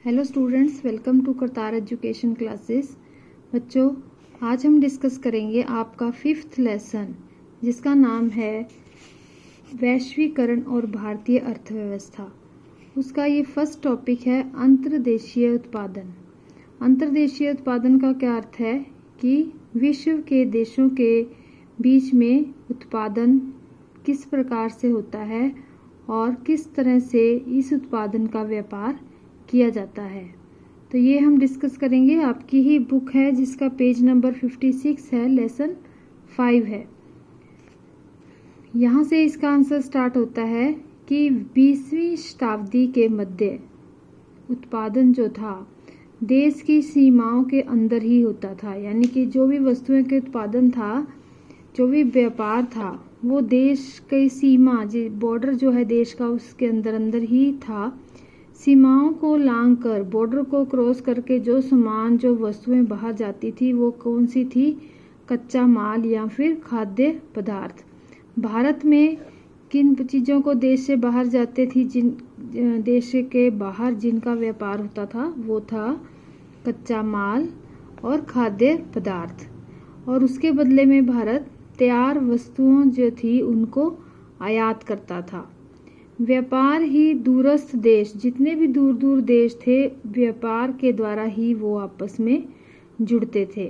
Hello students, welcome to Kartar education classes. बच्चों, आज हम डिस्कस करेंगे आपका 5th लेसन, जिसका नाम है वैश्वीकरण और भारतीय अर्थव्यवस्था। उसका ये फर्स्ट टॉपिक है अंतर्देशीय उत्पादन। अंतर्देशीय उत्पादन का क्या अर्थ है कि विश्व के देशों के बीच में उत्पादन किस प्रकार से होता है और किस तरह से इस उत्पादन का व्यापार किया जाता है। तो ये हम डिस्कस करेंगे। आपकी ही बुक है जिसका पेज नंबर 56 है, लेसन 5 है। यहाँ से इसका आंसर स्टार्ट होता है कि 20वीं शताब्दी के मध्य उत्पादन जो था देश की सीमाओं के अंदर ही होता था, यानी कि जो भी वस्तुओं के उत्पादन था, जो भी व्यापार था, वो देश की सीमा, जो बॉर्डर जो है देश का, उसके अंदर अंदर ही था। सीमाओं को लांघकर, बॉर्डर को क्रॉस करके जो सामान, जो वस्तुएं बाहर जाती थी, वो कौन सी थी? कच्चा माल या फिर खाद्य पदार्थ। भारत में किन चीज़ों को देश से बाहर जाते थी, जिन देश के बाहर जिनका व्यापार होता था, वो था कच्चा माल और खाद्य पदार्थ। और उसके बदले में भारत तैयार वस्तुओं जो थी उनको आयात करता था। व्यापार ही दूरस्थ देश, जितने भी दूर दूर देश थे, व्यापार के द्वारा ही वो आपस में जुड़ते थे।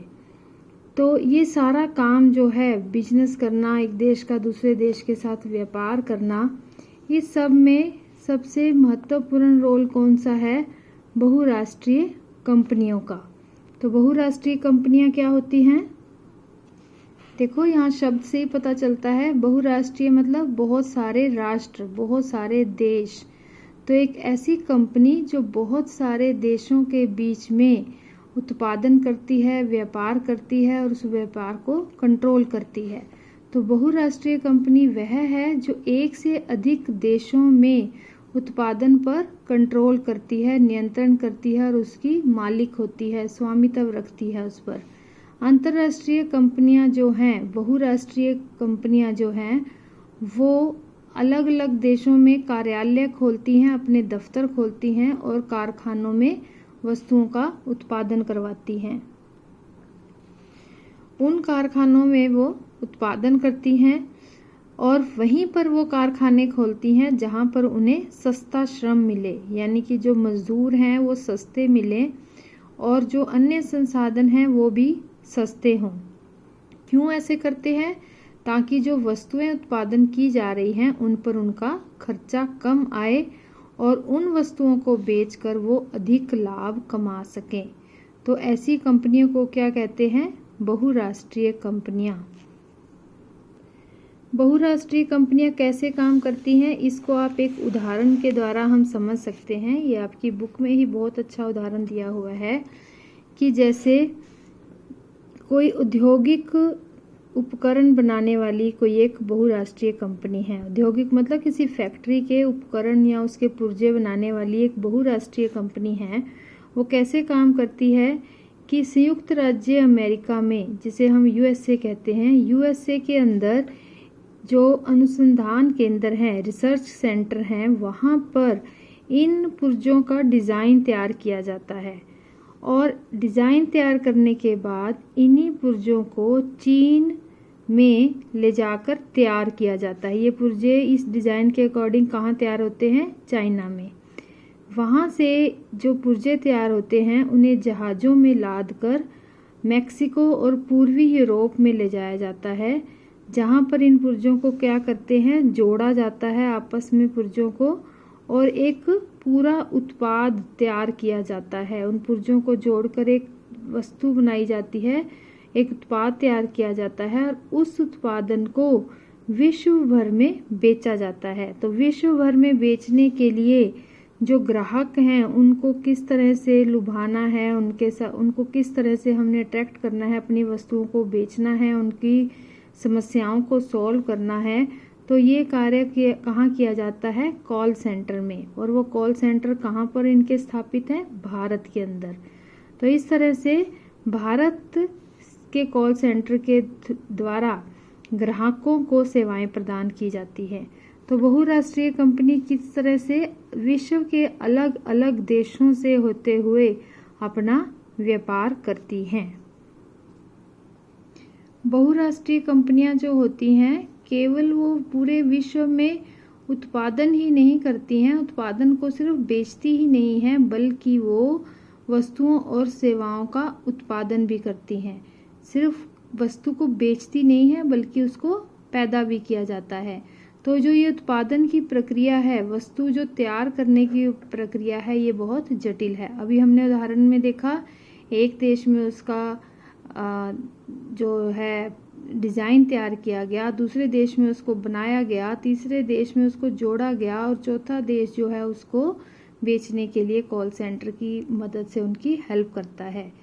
तो ये सारा काम जो है, बिजनेस करना, एक देश का दूसरे देश के साथ व्यापार करना, इस सब में सबसे महत्वपूर्ण रोल कौन सा है? बहुराष्ट्रीय कंपनियों का। तो बहुराष्ट्रीय कंपनियां क्या होती हैं? देखो, यहाँ शब्द से ही पता चलता है। बहुराष्ट्रीय मतलब बहुत सारे राष्ट्र, बहुत सारे देश। तो एक ऐसी कंपनी जो बहुत सारे देशों के बीच में उत्पादन करती है, व्यापार करती है और उस व्यापार को कंट्रोल करती है। तो बहुराष्ट्रीय कंपनी वह है जो एक से अधिक देशों में उत्पादन पर कंट्रोल करती है, नियंत्रण करती है और उसकी मालिक होती है, स्वामित्व रखती है उस पर। अंतर्राष्ट्रीय कंपनियां जो हैं, बहुराष्ट्रीय कंपनियां जो हैं, वो अलग अलग देशों में कार्यालय खोलती हैं, अपने दफ्तर खोलती हैं और कारखानों में वस्तुओं का उत्पादन करवाती हैं। उन कारखानों में वो उत्पादन करती हैं और वहीं पर वो कारखाने खोलती हैं जहां पर उन्हें सस्ता श्रम मिले, यानी कि जो मजदूर हैं वो सस्ते मिले और जो अन्य संसाधन हैं वो भी सस्ते हों। क्यों ऐसे करते हैं? ताकि जो वस्तुएं उत्पादन की जा रही हैं उन पर उनका खर्चा कम आए और उन वस्तुओं को बेचकर वो अधिक लाभ कमा सकें। तो ऐसी कंपनियों को क्या कहते हैं? बहुराष्ट्रीय कंपनियां। बहुराष्ट्रीय कंपनियां कैसे काम करती हैं, इसको आप एक उदाहरण के द्वारा हम समझ सकते हैं। ये आपकी बुक में ही बहुत अच्छा उदाहरण दिया हुआ है कि जैसे कोई औद्योगिक उपकरण बनाने वाली कोई एक बहुराष्ट्रीय कंपनी है। औद्योगिक मतलब किसी फैक्ट्री के उपकरण या उसके पुर्जे बनाने वाली एक बहुराष्ट्रीय कंपनी है। वो कैसे काम करती है कि संयुक्त राज्य अमेरिका में, जिसे हम यूएसए कहते हैं, यूएसए के अंदर जो अनुसंधान केंद्र हैं, रिसर्च सेंटर हैं, वहाँ पर इन पुर्जों का डिज़ाइन तैयार किया जाता है और डिज़ाइन तैयार करने के बाद इन्हीं पुर्जों को चीन में ले जाकर तैयार किया जाता है। ये पुर्जे इस डिज़ाइन के अकॉर्डिंग कहाँ तैयार होते हैं? चाइना में। वहाँ से जो पुर्जे तैयार होते हैं उन्हें जहाज़ों में लाद कर मैक्सिको और पूर्वी यूरोप में ले जाया जाता है, जहाँ पर इन पुर्जों को क्या करते हैं? जोड़ा जाता है आपस में पुर्जों को और एक पूरा उत्पाद तैयार किया जाता है। उन पुर्जों को जोड़कर एक वस्तु बनाई जाती है, एक उत्पाद तैयार किया जाता है और उस उत्पादन को विश्व भर में बेचा जाता है। तो विश्व भर में बेचने के लिए जो ग्राहक हैं उनको किस तरह से लुभाना है, उनको किस तरह से हमने अट्रैक्ट करना है, अपनी वस्तुओं को बेचना है, उनकी समस्याओं को सॉल्व करना है। तो ये कार्य कहाँ किया जाता है? कॉल सेंटर में। और वो कॉल सेंटर कहाँ पर इनके स्थापित हैं? भारत के अंदर। तो इस तरह से भारत के कॉल सेंटर के द्वारा ग्राहकों को सेवाएं प्रदान की जाती हैं। तो बहुराष्ट्रीय कंपनी किस तरह से विश्व के अलग अलग देशों से होते हुए अपना व्यापार करती हैं। बहुराष्ट्रीय कंपनियां जो होती हैं केवल वो पूरे विश्व में उत्पादन ही नहीं करती हैं, उत्पादन को सिर्फ बेचती ही नहीं है, बल्कि वो वस्तुओं और सेवाओं का उत्पादन भी करती हैं। सिर्फ वस्तु को बेचती नहीं है बल्कि उसको पैदा भी किया जाता है। तो जो ये उत्पादन की प्रक्रिया है, वस्तु जो तैयार करने की प्रक्रिया है, ये बहुत जटिल है। अभी हमने उदाहरण में देखा, एक देश में उसका जो है डिज़ाइन तैयार किया गया, दूसरे देश में उसको बनाया गया, तीसरे देश में उसको जोड़ा गया और चौथा देश जो है उसको बेचने के लिए कॉल सेंटर की मदद से उनकी हेल्प करता है।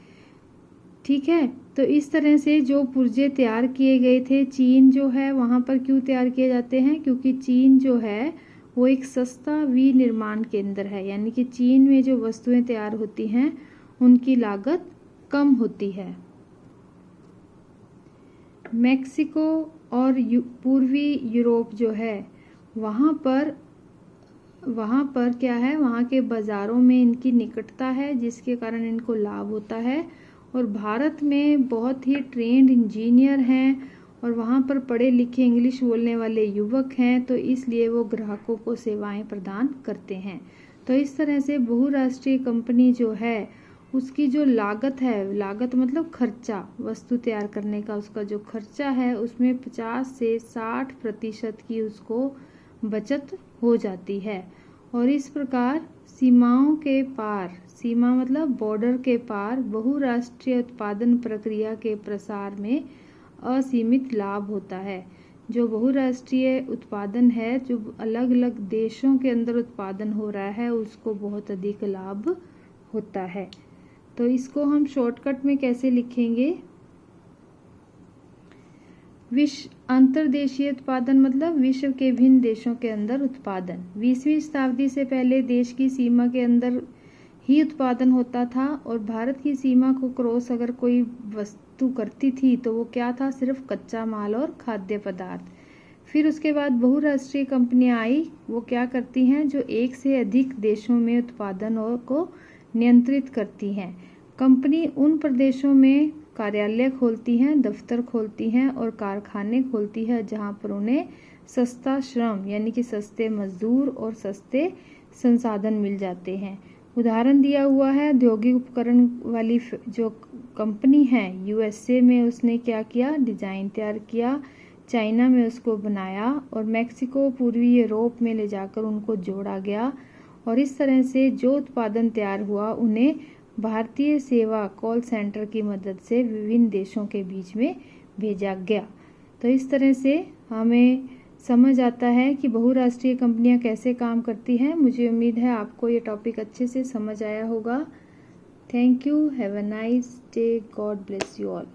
ठीक है, तो इस तरह से जो पुर्जे तैयार किए गए थे, चीन जो है वहाँ पर क्यों तैयार किए जाते हैं? क्योंकि चीन जो है वो एक सस्ता विनिर्माण केंद्र है, यानी कि चीन में जो वस्तुएं तैयार होती हैं उनकी लागत कम होती है। मैक्सिको और पूर्वी यूरोप जो है वहाँ पर क्या है, वहाँ के बाज़ारों में इनकी निकटता है जिसके कारण इनको लाभ होता है। और भारत में बहुत ही ट्रेंड इंजीनियर हैं और वहाँ पर पढ़े लिखे इंग्लिश बोलने वाले युवक हैं, तो इसलिए वो ग्राहकों को सेवाएं प्रदान करते हैं। तो इस तरह से बहुराष्ट्रीय कंपनी जो है उसकी जो लागत है, लागत मतलब खर्चा, वस्तु तैयार करने का उसका जो खर्चा है उसमें 50 से 60% की उसको बचत हो जाती है। और इस प्रकार सीमाओं के पार, सीमा मतलब बॉर्डर के पार, बहुराष्ट्रीय उत्पादन प्रक्रिया के प्रसार में असीमित लाभ होता है। जो बहुराष्ट्रीय उत्पादन है, जो अलग अलग देशों के अंदर उत्पादन हो रहा है, उसको बहुत अधिक लाभ होता है। तो इसको हम शॉर्टकट में कैसे लिखेंगे? अंतर्देशीय उत्पादन मतलब विश्व के विभिन्न देशों के अंदर उत्पादन। 20वीं शताब्दी से पहले देश की सीमा के अंदर ही उत्पादन होता था और भारत की सीमा को क्रॉस अगर कोई वस्तु करती थी तो वो क्या था? सिर्फ कच्चा माल और खाद्य पदार्थ। फिर उसके बाद बहुराष्ट्रीय कंपनियां आई, वो क्या करती हैं? जो एक से अधिक देशों में उत्पादन को नियंत्रित करती हैं। कंपनी उन प्रदेशों में कार्यालय खोलती हैं, दफ्तर खोलती हैं और कारखाने खोलती है जहां पर उन्हें सस्ता श्रम यानी कि सस्ते मजदूर और सस्ते संसाधन मिल जाते हैं। उदाहरण दिया हुआ है, औद्योगिक उपकरण वाली जो कंपनी है यूएसए में, उसने क्या किया? डिज़ाइन तैयार किया, चाइना में उसको बनाया और मैक्सिको पूर्वी यूरोप में ले जाकर उनको जोड़ा गया। और इस तरह से जो उत्पादन तैयार हुआ उन्हें भारतीय सेवा कॉल सेंटर की मदद से विभिन्न देशों के बीच में भेजा गया। तो इस तरह से हमें समझ आता है कि बहुराष्ट्रीय कंपनियां कैसे काम करती हैं। मुझे उम्मीद है आपको ये टॉपिक अच्छे से समझ आया होगा। Thank you, have a nice day, God bless you all.